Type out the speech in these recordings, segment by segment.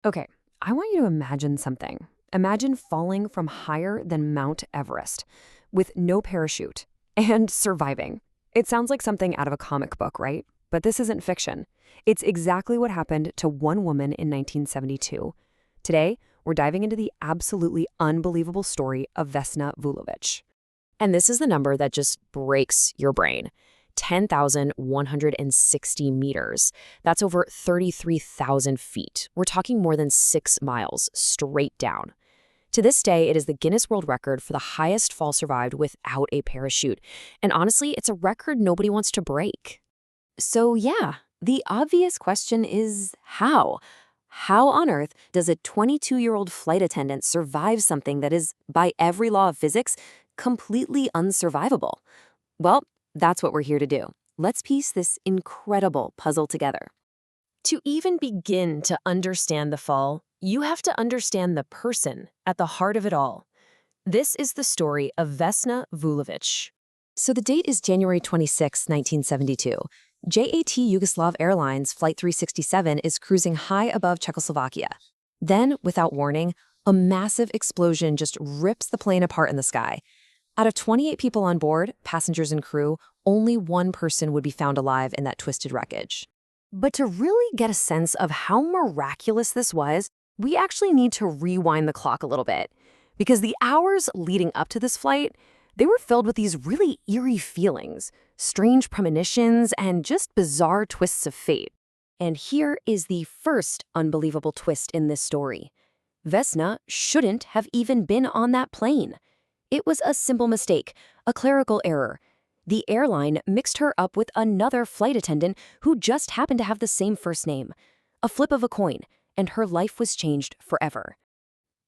Okay, I want you to imagine something. Imagine falling from higher than Mount Everest with no parachute and surviving. It sounds like something out of a comic book, right? But this isn't fiction. It's exactly what happened to one woman in 1972. Today, we're diving into the absolutely unbelievable story of Vesna Vulović. And this is the number that just breaks your brain. 10,160 meters. That's over 33,000 feet. We're talking more than 6 miles straight down. To this day, it is the Guinness World Record for the highest fall survived without a parachute. And honestly, it's a record nobody wants to break. So yeah, the obvious question is how? How on earth does a 22-year-old flight attendant survive something that is, by every law of physics, completely unsurvivable? Well, that's what we're here to do. Let's piece this incredible puzzle together. To even begin to understand the fall, you have to understand the person at the heart of it all. This is the story of Vesna Vulović. So the date is January 26, 1972. JAT Yugoslav Airlines Flight 367 is cruising high above Czechoslovakia. Then, without warning, a massive explosion just rips the plane apart in the sky. Out of 28 people on board, passengers and crew, only one person would be found alive in that twisted wreckage. But to really get a sense of how miraculous this was, we actually need to rewind the clock a little bit. Because the hours leading up to this flight, they were filled with these really eerie feelings, strange premonitions, and just bizarre twists of fate. And here is the first unbelievable twist in this story. Vesna shouldn't have even been on that plane. It was a simple mistake, a clerical error. The airline mixed her up with another flight attendant who just happened to have the same first name. A flip of a coin, and her life was changed forever.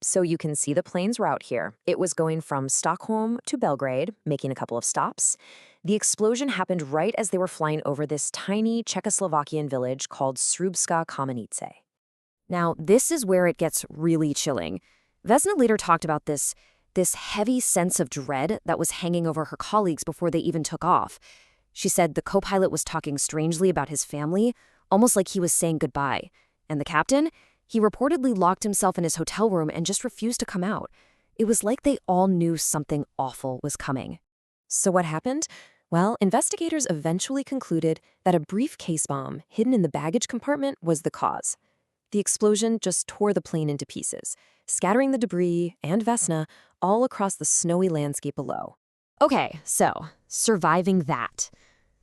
So you can see the plane's route here. It was going from Stockholm to Belgrade, making a couple of stops. The explosion happened right as they were flying over this tiny Czechoslovakian village called Srubska Kamenice. Now, this is where it gets really chilling. Vesna later talked about this heavy sense of dread that was hanging over her colleagues before they even took off. She said the co-pilot was talking strangely about his family, almost like he was saying goodbye. And the captain? He reportedly locked himself in his hotel room and just refused to come out. It was like they all knew something awful was coming. So what happened? Well, investigators eventually concluded that a briefcase bomb hidden in the baggage compartment was the cause. The explosion just tore the plane into pieces, scattering the debris and Vesna all across the snowy landscape below. Okay, so surviving that.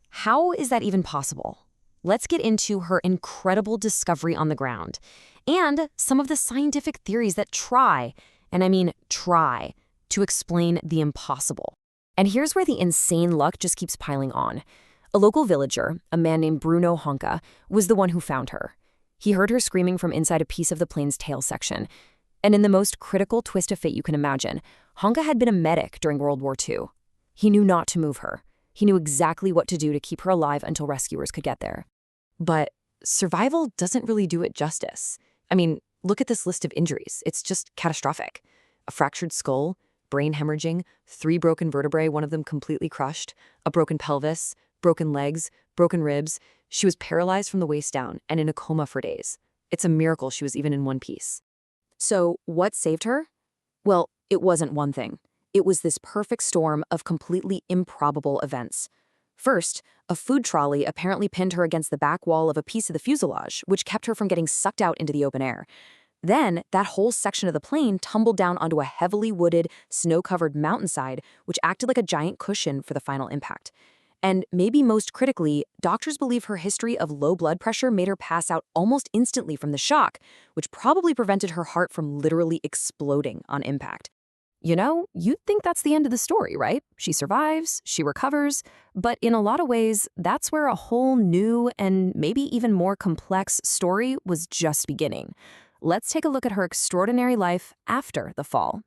How is that even possible? Let's get into her incredible discovery on the ground and some of the scientific theories that try, and I mean try, to explain the impossible. And here's where the insane luck just keeps piling on. A local villager, a man named Bruno Honka, was the one who found her. He heard her screaming from inside a piece of the plane's tail section. And in the most critical twist of fate you can imagine, Honka had been a medic during World War II. He knew not to move her. He knew exactly what to do to keep her alive until rescuers could get there. But survival doesn't really do it justice. I mean, look at this list of injuries. It's just catastrophic. A fractured skull, brain hemorrhaging, 3 broken vertebrae, one of them completely crushed, a broken pelvis, broken legs, broken ribs. She was paralyzed from the waist down and in a coma for days. It's a miracle she was even in one piece. So what saved her? Well, it wasn't one thing. It was this perfect storm of completely improbable events. First, a food trolley apparently pinned her against the back wall of a piece of the fuselage, which kept her from getting sucked out into the open air. Then, that whole section of the plane tumbled down onto a heavily wooded, snow-covered mountainside, which acted like a giant cushion for the final impact. And maybe most critically, doctors believe her history of low blood pressure made her pass out almost instantly from the shock, which probably prevented her heart from literally exploding on impact. You know, you'd think that's the end of the story, right? She survives, she recovers, but in a lot of ways, that's where a whole new and maybe even more complex story was just beginning. Let's take a look at her extraordinary life after the fall.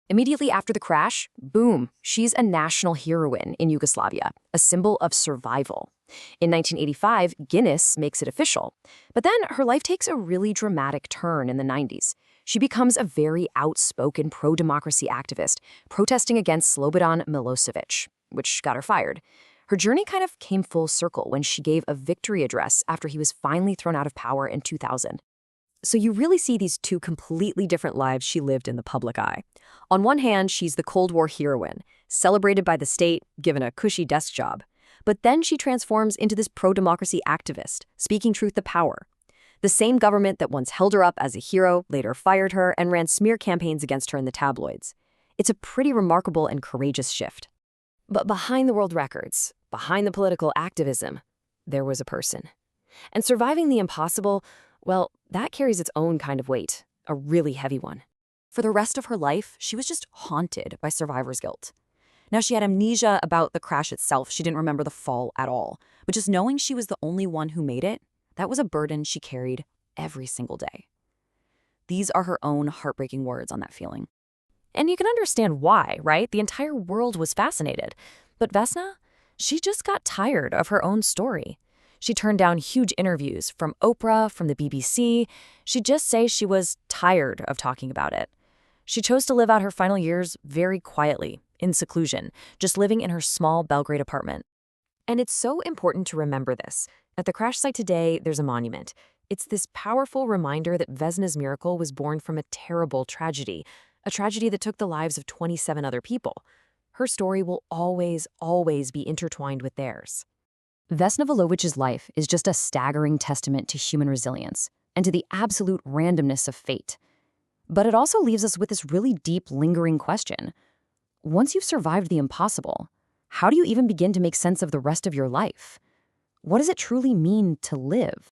Immediately after the crash, boom, she's a national heroine in Yugoslavia, a symbol of survival. In 1985, Guinness makes it official. But then her life takes a really dramatic turn in the 90s. She becomes a very outspoken pro-democracy activist, protesting against Slobodan Milosevic, which got her fired. Her journey kind of came full circle when she gave a victory address after he was finally thrown out of power in 2000. So you really see these two completely different lives she lived in the public eye. On one hand, she's the Cold War heroine, celebrated by the state, given a cushy desk job. But then she transforms into this pro-democracy activist, speaking truth to power. The same government that once held her up as a hero later fired her and ran smear campaigns against her in the tabloids. It's a pretty remarkable and courageous shift. But behind the world records, behind the political activism, there was a person. And surviving the impossible, well, that carries its own kind of weight, a really heavy one. For the rest of her life, she was just haunted by survivor's guilt. Now, she had amnesia about the crash itself. She didn't remember the fall at all. But just knowing she was the only one who made it, that was a burden she carried every single day. These are her own heartbreaking words on that feeling. And you can understand why, right? The entire world was fascinated. But Vesna, she just got tired of her own story. She turned down huge interviews from Oprah, from the BBC. She'd just say she was tired of talking about it. She chose to live out her final years very quietly, in seclusion, just living in her small Belgrade apartment. And it's so important to remember this. At the crash site today, there's a monument. It's this powerful reminder that Vesna's miracle was born from a terrible tragedy, a tragedy that took the lives of 27 other people. Her story will always, always be intertwined with theirs. Vesna Vulović's life is just a staggering testament to human resilience and to the absolute randomness of fate. But it also leaves us with this really deep, lingering question. Once you've survived the impossible, how do you even begin to make sense of the rest of your life? What does it truly mean to live?